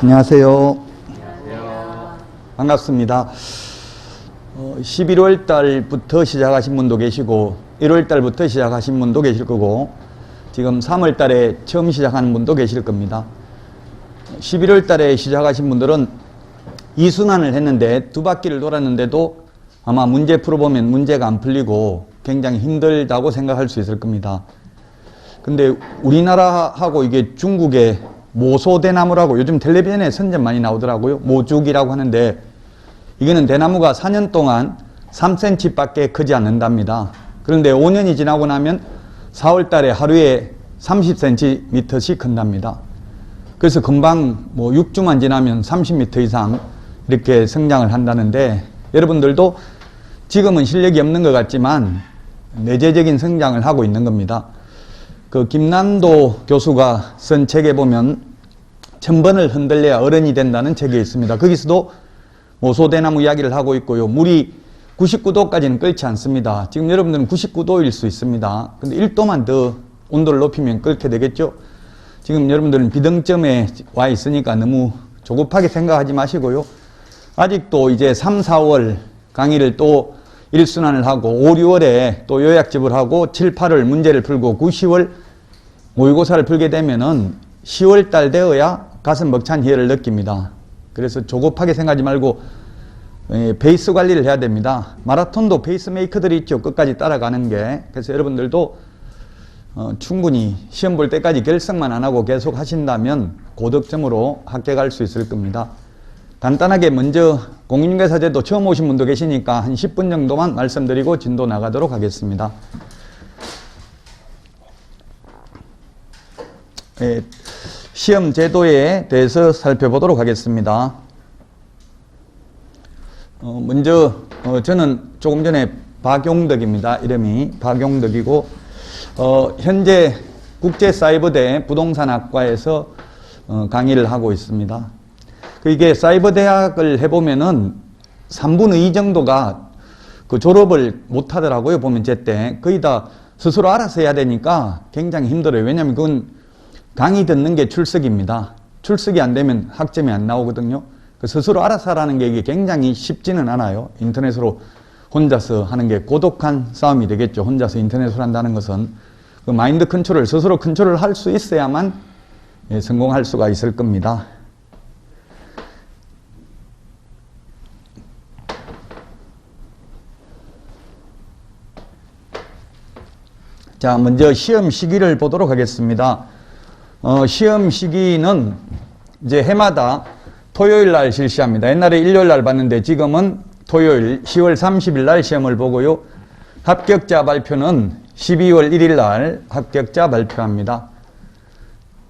안녕하세요. 반갑습니다. 11월 달부터 시작하신 분도 계시고 1월 달부터 시작하신 분도 계실 거고 지금 3월 달에 처음 시작하는 분도 계실 겁니다. 11월 달에 시작하신 분들은 2순환을 했는데 2바퀴를 돌았는데도 아마 문제 풀어보면 문제가 안 풀리고 굉장히 힘들다고 생각할 수 있을 겁니다. 근데 우리나라하고 이게 중국의 모소대나무라고 요즘 텔레비전에 선전 많이 나오더라고요. 모죽이라고 하는데 이거는 대나무가 4년 동안 3cm 밖에 크지 않는답니다. 그런데 5년이 지나고 나면 4월 달에 하루에 30cm씩 큰답니다. 그래서 금방 6주만 지나면 30m 이상 이렇게 성장을 한다는데 여러분들도 지금은 실력이 없는 것 같지만 내재적인 성장을 하고 있는 겁니다. 그 김난도 교수가 쓴 책에 보면 1000번을 흔들려야 어른이 된다는 책이 있습니다. 거기서도 모소대나무 이야기를 하고 있고요. 물이 99도까지는 끓지 않습니다. 지금 여러분들은 99도일 수 있습니다. 근데 1도만 더 온도를 높이면 끓게 되겠죠. 지금 여러분들은 비등점에 와 있으니까 너무 조급하게 생각하지 마시고요. 아직도 이제 3, 4월 강의를 또 1순환을 하고 5, 6월에 또 요약집을 하고 7, 8월 문제를 풀고 9, 10월 모의고사를 풀게 되면은 10월 달 되어야 가슴 벅찬 희열을 느낍니다. 그래서 조급하게 생각하지 말고 페이스 관리를 해야 됩니다. 마라톤도 페이스메이커들이 있죠. 끝까지 따라가는 게. 그래서 여러분들도 충분히 시험 볼 때까지 결석만 안 하고 계속 하신다면 고득점으로 합격할 수 있을 겁니다. 간단하게 먼저 공인중개사제도 처음 오신 분도 계시니까 한 10분 정도만 말씀드리고 진도 나가도록 하겠습니다. 시험 제도에 대해서 살펴보도록 하겠습니다. 먼저 저는 조금 전에 박용덕입니다. 이름이 박용덕이고 현재 국제사이버대 부동산학과에서 강의를 하고 있습니다. 이게 사이버대학을 해보면은 3분의 2 정도가 그 졸업을 못 하더라고요. 보면 제때 거의 다 스스로 알아서 해야 되니까 굉장히 힘들어요. 왜냐하면 그건 강의 듣는 게 출석입니다. 출석이 안 되면 학점이 안 나오거든요. 스스로 알아서 하라는 게 이게 굉장히 쉽지는 않아요. 인터넷으로 혼자서 하는 게 고독한 싸움이 되겠죠. 혼자서 인터넷으로 한다는 것은 그 마인드 컨트롤을 스스로 컨트롤을 할 수 있어야만 성공할 수가 있을 겁니다. 자, 먼저 시험 시기를 보도록 하겠습니다. 시험 시기는 이제 해마다 토요일 날 실시합니다. 옛날에 일요일 날 봤는데 지금은 토요일 10월 30일 날 시험을 보고요. 합격자 발표는 12월 1일 날 합격자 발표합니다.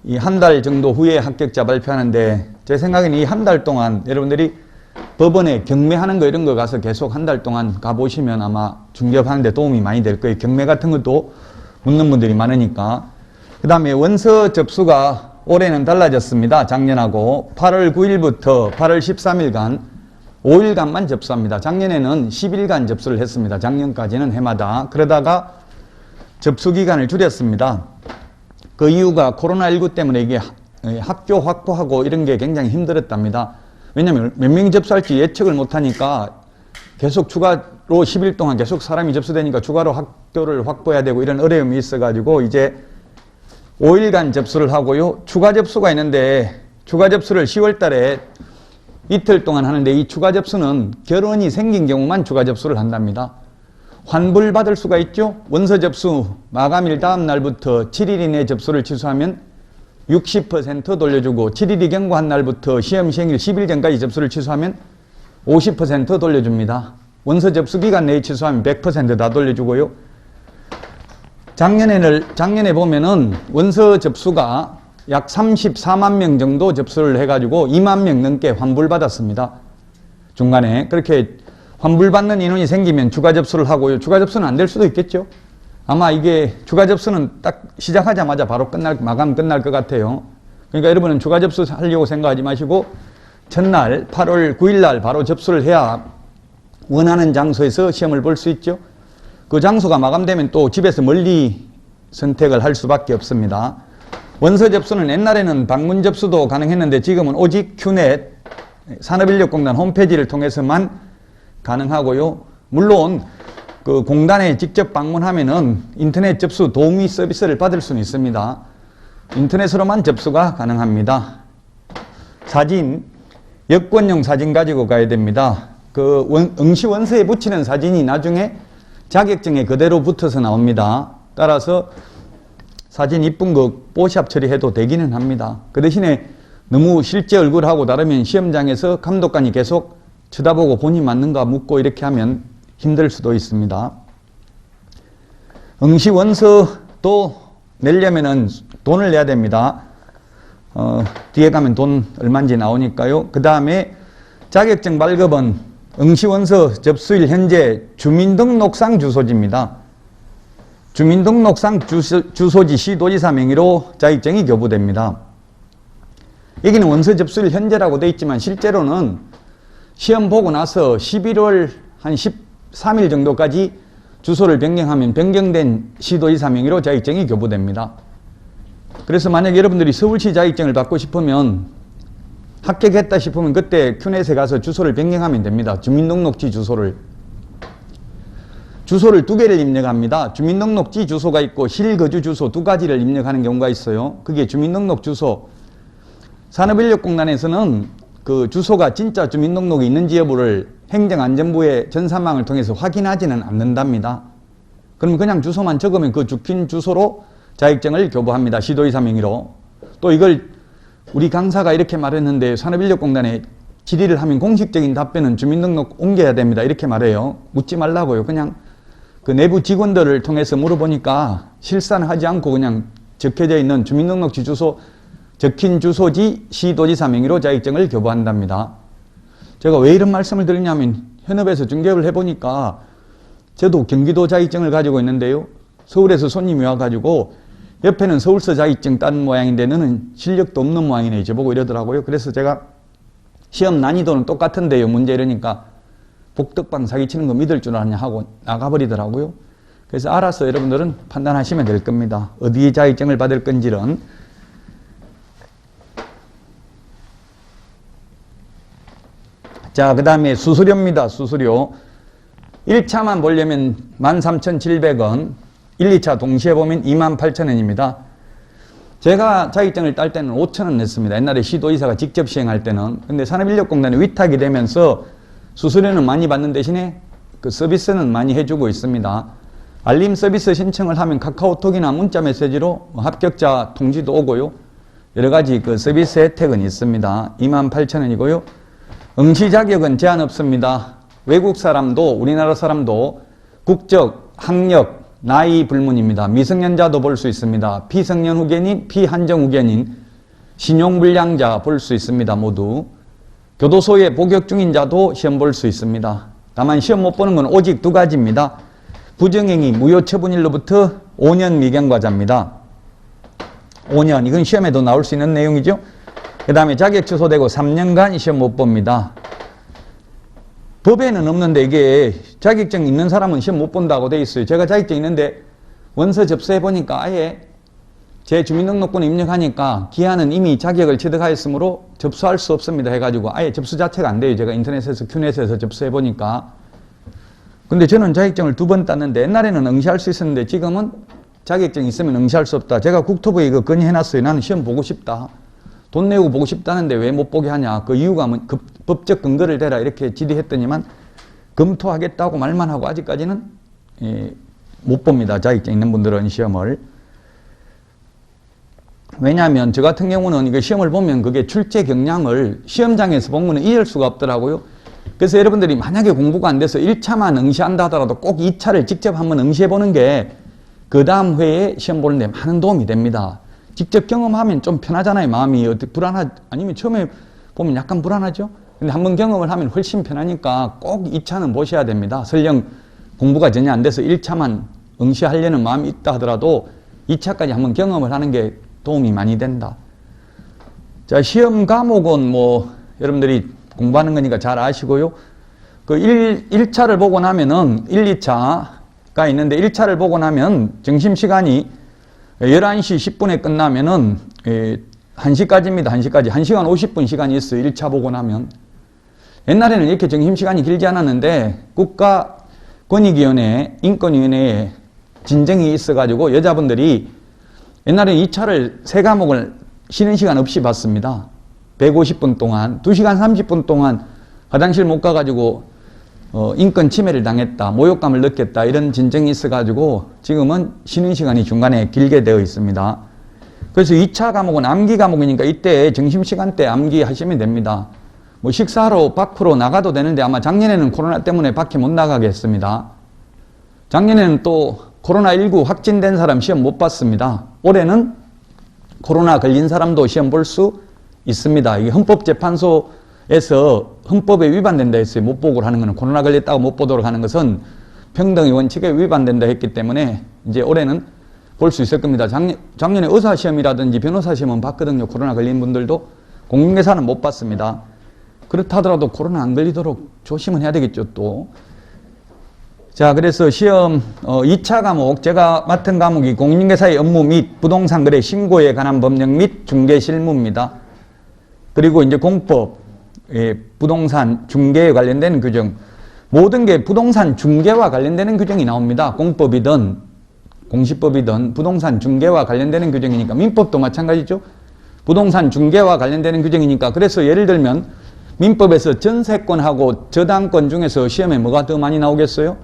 이 한 달 정도 후에 합격자 발표하는데 제 생각에는 이 한 달 동안 여러분들이 법원에 경매하는 거 이런 거 가서 계속 한 달 동안 가보시면 아마 중개업하는 데 도움이 많이 될 거예요. 경매 같은 것도 묻는 분들이 많으니까. 그 다음에 원서 접수가 올해는 달라졌습니다. 작년하고 8월 9일부터 8월 13일간 5일간만 접수합니다. 작년에는 10일간 접수를 했습니다. 작년까지는 해마다. 그러다가 접수 기간을 줄였습니다. 그 이유가 코로나19 때문에 이게 학교 확보하고 이런 게 굉장히 힘들었답니다. 왜냐하면 몇 명이 접수할지 예측을 못하니까 계속 추가로 10일 동안 계속 사람이 접수되니까 추가로 학교를 확보해야 되고 이런 어려움이 있어가지고 이제 5일간 접수를 하고요. 추가 접수가 있는데 추가 접수를 10월 달에 이틀 동안 하는데 이 추가 접수는 결혼이 생긴 경우만 추가 접수를 한답니다. 환불받을 수가 있죠. 원서 접수 마감일 다음 날부터 7일 이내 접수를 취소하면 60% 돌려주고 7일이 경과한 날부터 시험 시행일 10일 전까지 접수를 취소하면 50% 돌려줍니다. 원서 접수 기간 내에 취소하면 100% 다 돌려주고요. 작년에 보면은 원서 접수가 약 34만 명 정도 접수를 해가지고 2만 명 넘게 환불받았습니다. 중간에. 그렇게 환불받는 인원이 생기면 추가 접수를 하고요. 추가 접수는 안 될 수도 있겠죠. 아마 이게 추가 접수는 딱 시작하자마자 바로 마감 끝날 것 같아요. 그러니까 여러분은 추가 접수 하려고 생각하지 마시고 첫날 8월 9일 날 바로 접수를 해야 원하는 장소에서 시험을 볼 수 있죠. 그 장소가 마감되면 또 집에서 멀리 선택을 할 수밖에 없습니다. 원서 접수는 옛날에는 방문 접수도 가능했는데 지금은 오직 큐넷 산업인력공단 홈페이지를 통해서만 가능하고요. 물론 그 공단에 직접 방문하면은 인터넷 접수 도우미 서비스를 받을 수는 있습니다. 인터넷으로만 접수가 가능합니다. 사진, 여권용 사진 가지고 가야 됩니다. 그 응시 원서에 붙이는 사진이 나중에 자격증에 그대로 붙어서 나옵니다. 따라서 사진 이쁜 거 뽀샵 처리해도 되기는 합니다. 그 대신에 너무 실제 얼굴하고 다르면 시험장에서 감독관이 계속 쳐다보고 본인이 맞는가 묻고 이렇게 하면 힘들 수도 있습니다. 응시 원서도 내려면은 돈을 내야 됩니다. 뒤에 가면 돈 얼마인지 나오니까요. 그 다음에 자격증 발급은 응시원서 접수일 현재 주민등록상 주소지입니다. 주민등록상 주소지 시도지사 명의로 자격증이 교부됩니다. 여기는 원서 접수일 현재라고 되어 있지만 실제로는 시험 보고 나서 11월 한 13일 정도까지 주소를 변경하면 변경된 시도지사 명의로 자격증이 교부됩니다. 그래서 만약 여러분들이 서울시 자격증을 받고 싶으면 합격했다 싶으면 그때 큐넷에 가서 주소를 변경하면 됩니다. 주민등록지 주소를. 주소를 두 개를 입력합니다. 주민등록지 주소가 있고 실거주 주소 두 가지를 입력하는 경우가 있어요. 그게 주민등록 주소. 산업인력공단에서는 그 주소가 진짜 주민등록이 있는지 여부를 행정안전부의 전산망을 통해서 확인하지는 않는답니다. 그러면 그냥 주소만 적으면 그 적힌 주소로 자격증을 교부합니다. 시도지사 명의로. 또 이걸 우리 강사가 이렇게 말했는데 산업인력공단에 질의를 하면 공식적인 답변은 주민등록 옮겨야 됩니다. 이렇게 말해요. 묻지 말라고요. 그냥 그 내부 직원들을 통해서 물어보니까 실산하지 않고 그냥 적혀져 있는 주민등록지 주소 적힌 주소지 시도지사 명의로 자격증을 교부한답니다. 제가 왜 이런 말씀을 드리냐면 현업에서 중개업을 해보니까 저도 경기도 자격증을 가지고 있는데요. 서울에서 손님이 와가지고 옆에는 서울서 자격증 딴 모양인데 너는 실력도 없는 모양이네 저보고 이러더라고요. 그래서 제가 시험 난이도는 똑같은데요. 문제 이러니까 복덕방 사기치는 거 믿을 줄 아냐 하고 나가버리더라고요. 그래서 알아서 여러분들은 판단하시면 될 겁니다. 어디에 자격증을 받을 건지는. 자, 그 다음에 수수료입니다. 수수료. 1차만 보려면 13,700원, 1, 2차 동시에 보면 28,000원입니다. 제가 자격증을 딸 때는 5,000원 냈습니다. 옛날에 시도지사가 직접 시행할 때는. 근데 산업인력공단이 위탁이 되면서 수수료는 많이 받는 대신에 그 서비스는 많이 해주고 있습니다. 알림 서비스 신청을 하면 카카오톡이나 문자 메시지로 합격자 통지도 오고요. 여러 가지 그 서비스 혜택은 있습니다. 28,000원이고요. 응시 자격은 제한 없습니다. 외국 사람도 우리나라 사람도 국적, 학력, 나이 불문입니다. 미성년자도 볼 수 있습니다. 피성년 후견인, 피한정 후견인, 신용불량자 볼 수 있습니다. 모두. 교도소에 복역 중인 자도 시험 볼 수 있습니다. 다만 시험 못 보는 건 오직 두 가지입니다. 부정행위, 무효처분일로부터 5년 미경과자입니다. 5년, 이건 시험에도 나올 수 있는 내용이죠. 그 다음에 자격 취소되고 3년간 시험 못 봅니다. 법에는 없는데 이게 자격증 있는 사람은 시험 못 본다고 돼 있어요. 제가 자격증 있는데 원서 접수해 보니까 아예 제 주민등록번호 입력하니까 기한은 이미 자격을 취득하였으므로 접수할 수 없습니다 해가지고 아예 접수 자체가 안 돼요. 제가 인터넷에서 큐넷에서 접수해 보니까. 근데 저는 자격증을 2번 땄는데 옛날에는 응시할 수 있었는데 지금은 자격증 있으면 응시할 수 없다. 제가 국토부에 이거 건의해놨어요. 나는 시험 보고 싶다. 돈 내고 보고 싶다는데 왜 못 보게 하냐. 그 이유가 뭐 법적 근거를 대라 이렇게 질의했더니만 검토하겠다고 말만 하고 아직까지는 못 봅니다. 자격증 있는 분들은 시험을. 왜냐하면 저 같은 경우는 이거 시험을 보면 그게 출제 경량을 시험장에서 본 거는 이해할 수가 없더라고요. 그래서 여러분들이 만약에 공부가 안 돼서 1차만 응시한다 하더라도 꼭 2차를 직접 한번 응시해 보는 게 그 다음 회에 시험 보는 데 많은 도움이 됩니다. 직접 경험하면 좀 편하잖아요. 마음이 아니면 처음에 보면 약간 불안하죠. 근데 한번 경험을 하면 훨씬 편하니까 꼭 2차는 보셔야 됩니다. 설령 공부가 전혀 안 돼서 1차만 응시하려는 마음이 있다 하더라도 2차까지 한번 경험을 하는 게 도움이 많이 된다. 자, 시험 과목은 뭐 여러분들이 공부하는 거니까 잘 아시고요. 그 1차를 보고 나면은 1, 2차가 있는데 1차를 보고 나면 점심시간이 11시 10분에 끝나면은 1시까지입니다. 1시까지. 1시간 50분 시간이 있어요. 1차 보고 나면. 옛날에는 이렇게 점심시간이 길지 않았는데 국가권익위원회, 인권위원회에 진정이 있어가지고 여자분들이 옛날에 2차를 3과목을 쉬는 시간 없이 봤습니다. 150분 동안 2시간 30분 동안 화장실 못 가가지고 인권 침해를 당했다, 모욕감을 느꼈다 이런 진정이 있어가지고 지금은 쉬는 시간이 중간에 길게 되어 있습니다. 그래서 2차 과목은 암기 과목이니까 이때 점심시간 때 암기 하시면 됩니다. 뭐 식사하러 밖으로 나가도 되는데 아마 작년에는 코로나 때문에 밖에 못 나가게 했습니다. 작년에는 또 코로나19 확진된 사람 시험 못 봤습니다. 올해는 코로나 걸린 사람도 시험 볼 수 있습니다. 이게 헌법재판소에서 헌법에 위반된다 했어요. 못 보고 하는 것은 코로나 걸렸다고 못 보도록 하는 것은 평등의 원칙에 위반된다 했기 때문에 이제 올해는 볼 수 있을 겁니다. 작년에 의사시험이라든지 변호사시험은 봤거든요. 코로나 걸린 분들도. 공인중개사는 못 봤습니다. 그렇다 하더라도 코로나 안 걸리도록 조심은 해야 되겠죠, 또. 자, 그래서 시험 2차 과목, 제가 맡은 과목이 공인중개사의 업무 및 부동산 거래 신고에 관한 법령 및 중개 실무입니다. 그리고 이제 공법, 부동산 중개에 관련된 규정, 모든 게 부동산 중개와 관련되는 규정이 나옵니다. 공법이든 공시법이든 부동산 중개와 관련되는 규정이니까, 민법도 마찬가지죠. 부동산 중개와 관련되는 규정이니까. 그래서 예를 들면 민법에서 전세권하고 저당권 중에서 시험에 뭐가 더 많이 나오겠어요?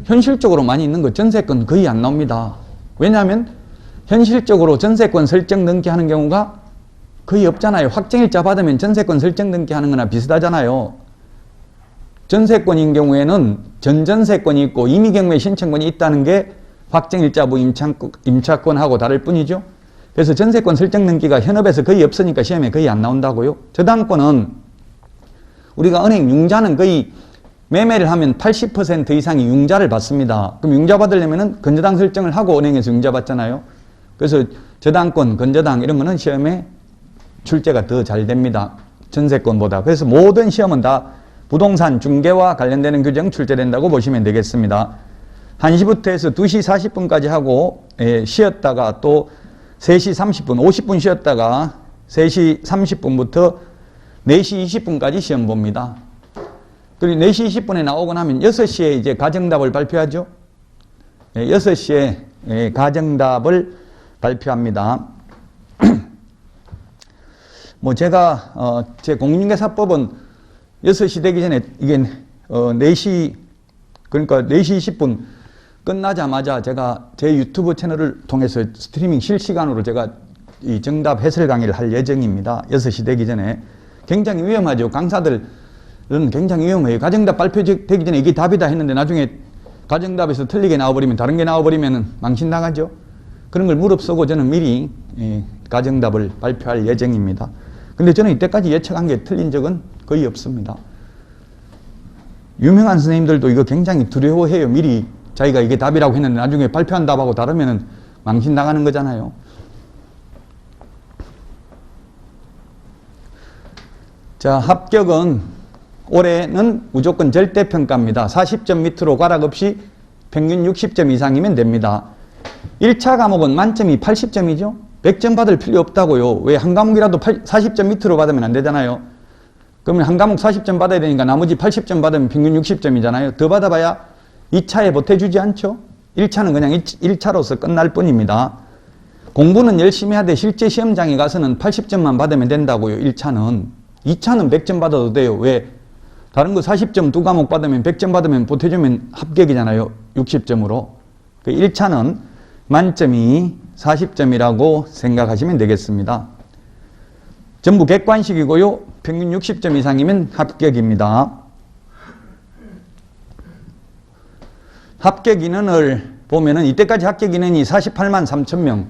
현실적으로 많이 있는 거 전세권 거의 안 나옵니다. 왜냐하면 현실적으로 전세권 설정 등기하는 경우가 거의 없잖아요. 확정일자 받으면 전세권 설정 등기하는 거나 비슷하잖아요. 전세권인 경우에는 전전세권이 있고 임의경매 신청권이 있다는 게 확정일자부 임차권하고 다를 뿐이죠. 그래서 전세권 설정 등기가 현업에서 거의 없으니까 시험에 거의 안 나온다고요. 저당권은 우리가 은행 융자는 거의 매매를 하면 80% 이상이 융자를 받습니다. 그럼 융자 받으려면 건저당 설정을 하고 은행에서 융자 받잖아요. 그래서 저당권, 건저당 이런 거는 시험에 출제가 더 잘 됩니다. 전세권보다. 그래서 모든 시험은 다 부동산 중개와 관련되는 규정 출제된다고 보시면 되겠습니다. 1시부터 해서 2시 40분까지 하고 쉬었다가 또 3시 30분, 50분 쉬었다가 3시 30분부터 4시 20분까지 시험 봅니다. 그리고 4시 20분에 나오고 나면 6시에 이제 가정답을 발표하죠. 6시에 가정답을 발표합니다. 뭐 제가 제 공인중개사법은 6시 되기 전에 이게 4시 그러니까 4시 20분 끝나자마자 제가 제 유튜브 채널을 통해서 스트리밍 실시간으로 제가 이 정답 해설 강의를 할 예정입니다. 6시 되기 전에. 굉장히 위험하죠. 강사들은 굉장히 위험해요. 가정답 발표되기 전에 이게 답이다 했는데 나중에 가정답에서 틀리게 나와버리면 다른 게 나와버리면 망신나가죠. 그런 걸 무릅쓰고 저는 미리 가정답을 발표할 예정입니다. 근데 저는 이때까지 예측한 게 틀린 적은 거의 없습니다. 유명한 선생님들도 이거 굉장히 두려워해요. 미리 자기가 이게 답이라고 했는데 나중에 발표한 답하고 다르면 망신 나가는 거잖아요. 자, 합격은 올해는 무조건 절대평가입니다. 40점 밑으로 과락 없이 평균 60점 이상이면 됩니다. 1차 과목은 만점이 80점이죠. 100점 받을 필요 없다고요. 왜 한 과목이라도 40점 밑으로 받으면 안 되잖아요. 그러면 한 과목 40점 받아야 되니까 나머지 80점 받으면 평균 60점이잖아요. 더 받아봐야 2차에 보태주지 않죠. 1차는 그냥 1차로서 끝날 뿐입니다. 공부는 열심히 하되 실제 시험장에 가서는 80점만 받으면 된다고요. 1차는. 2차는 100점 받아도 돼요. 왜? 다른 거 40점 두 과목 받으면 100점 받으면 보태주면 합격이잖아요. 60점으로. 1차는 만점이 40점이라고 생각하시면 되겠습니다. 전부 객관식이고요. 평균 60점 이상이면 합격입니다. 합격 인원을 보면은 이때까지 합격 인원이 48만 3천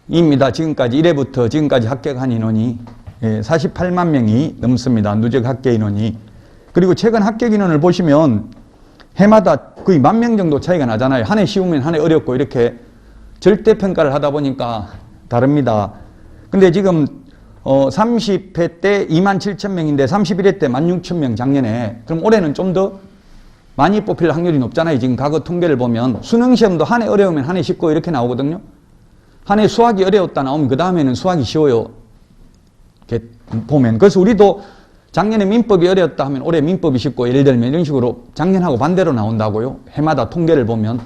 명입니다. 지금까지 1회부터 지금까지 합격한 인원이 48만 명이 넘습니다. 누적 합격 인원이. 그리고 최근 합격 인원을 보시면 해마다 거의 10,000명 정도 차이가 나잖아요. 한 해 쉬우면 한 해 어렵고 이렇게 절대평가를 하다 보니까 다릅니다. 근데 지금 30회 때 27,000명인데 31회 때 16,000명 작년에. 그럼 올해는 좀 더 많이 뽑힐 확률이 높잖아요. 지금 과거 통계를 보면 수능시험도 한 해 어려우면 한 해 쉽고 이렇게 나오거든요. 한 해 수학이 어려웠다 나오면 그 다음에는 수학이 쉬워요. 이렇게 보면. 그래서 우리도 작년에 민법이 어려웠다 하면 올해 민법이 쉽고 예를 들면 이런 식으로 작년하고 반대로 나온다고요. 해마다 통계를 보면.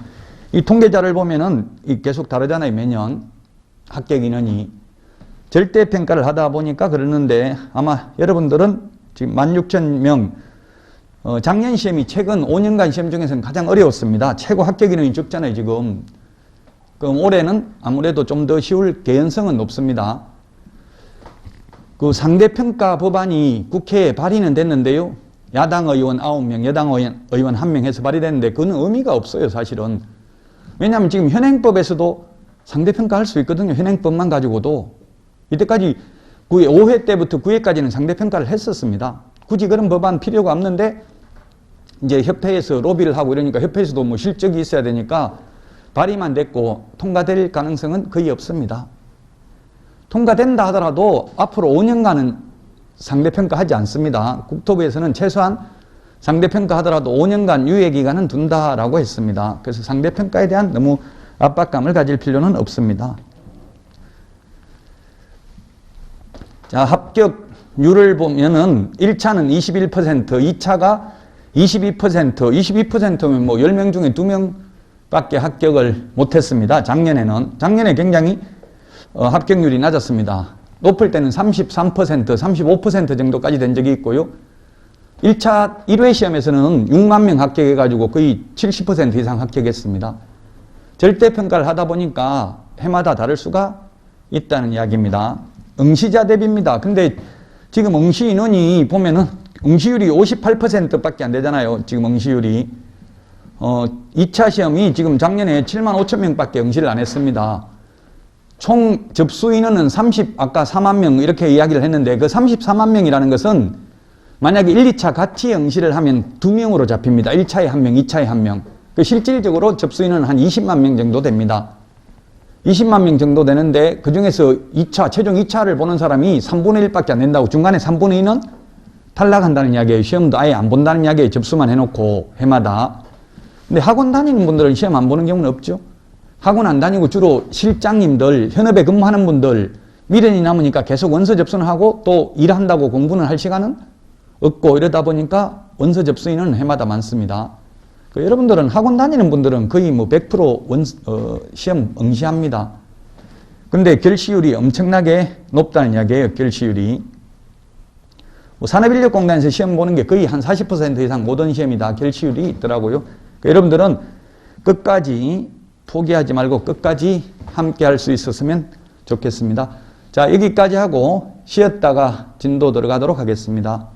이 통계자를 보면은 계속 다르잖아요. 매년 합격 인원이. 절대평가를 하다 보니까 그러는데 아마 여러분들은 지금 16,000명 작년 시험이 최근 5년간 시험 중에서는 가장 어려웠습니다. 최고 합격 인원이 적잖아요, 지금. 그럼 올해는 아무래도 좀 더 쉬울 개연성은 높습니다. 그 상대평가 법안이 국회에 발의는 됐는데요. 야당 의원 9명, 여당 의원 1명 해서 발의됐는데 그건 의미가 없어요, 사실은. 왜냐하면 지금 현행법에서도 상대평가 할 수 있거든요. 현행법만 가지고도. 이때까지 5회 때부터 9회까지는 상대평가를 했었습니다. 굳이 그런 법안 필요가 없는데 이제 협회에서 로비를 하고 이러니까 협회에서도 뭐 실적이 있어야 되니까 발의만 됐고 통과될 가능성은 거의 없습니다. 통과된다 하더라도 앞으로 5년간은 상대평가 하지 않습니다. 국토부에서는 최소한 상대평가 하더라도 5년간 유예기간은 둔다라고 했습니다. 그래서 상대평가에 대한 너무 압박감을 가질 필요는 없습니다. 자, 합격률을 보면은 1차는 21%, 2차가 22%, 22%면 뭐 10명 중에 2명밖에 합격을 못했습니다. 작년에 굉장히 합격률이 낮았습니다. 높을 때는 33%, 35% 정도까지 된 적이 있고요. 1차 1회 시험에서는 6만 명 합격해가지고 거의 70% 이상 합격했습니다. 절대평가를 하다 보니까 해마다 다를 수가 있다는 이야기입니다. 응시자 대비입니다. 근데 지금 응시 인원이 보면은 응시율이 58%밖에 안 되잖아요. 지금 응시율이. 2차 시험이 지금 작년에 7만 5천 명밖에 응시를 안 했습니다. 총 접수 인원은 아까 4만 명 이렇게 이야기를 했는데 그 34만 명이라는 것은 만약에 1, 2차 같이 응시를 하면 2명으로 잡힙니다. 1차에 1명, 2차에 1명. 그 실질적으로 접수 인원은 한 20만 명 정도 됩니다. 20만 명 정도 되는데 그 중에서 최종 2차를 보는 사람이 3분의 1밖에 안 된다고 중간에 3분의 2는 탈락한다는 이야기예요. 시험도 아예 안 본다는 이야기예요. 접수만 해놓고 해마다. 근데 학원 다니는 분들은 시험 안 보는 경우는 없죠. 학원 안 다니고 주로 실장님들, 현업에 근무하는 분들 미련이 남으니까 계속 원서 접수는 하고 또 일한다고 공부는 할 시간은 없고 이러다 보니까 원서 접수인은 해마다 많습니다. 여러분들은 학원 다니는 분들은 거의 뭐 100% 시험 응시합니다. 근데 결시율이 엄청나게 높다는 이야기예요. 결시율이. 산업인력공단에서 시험 보는 게 거의 한 40% 이상 모든 시험이 다 결시율이 있더라고요. 여러분들은 끝까지 포기하지 말고 끝까지 함께 할 수 있었으면 좋겠습니다. 자, 여기까지 하고 쉬었다가 진도 들어가도록 하겠습니다.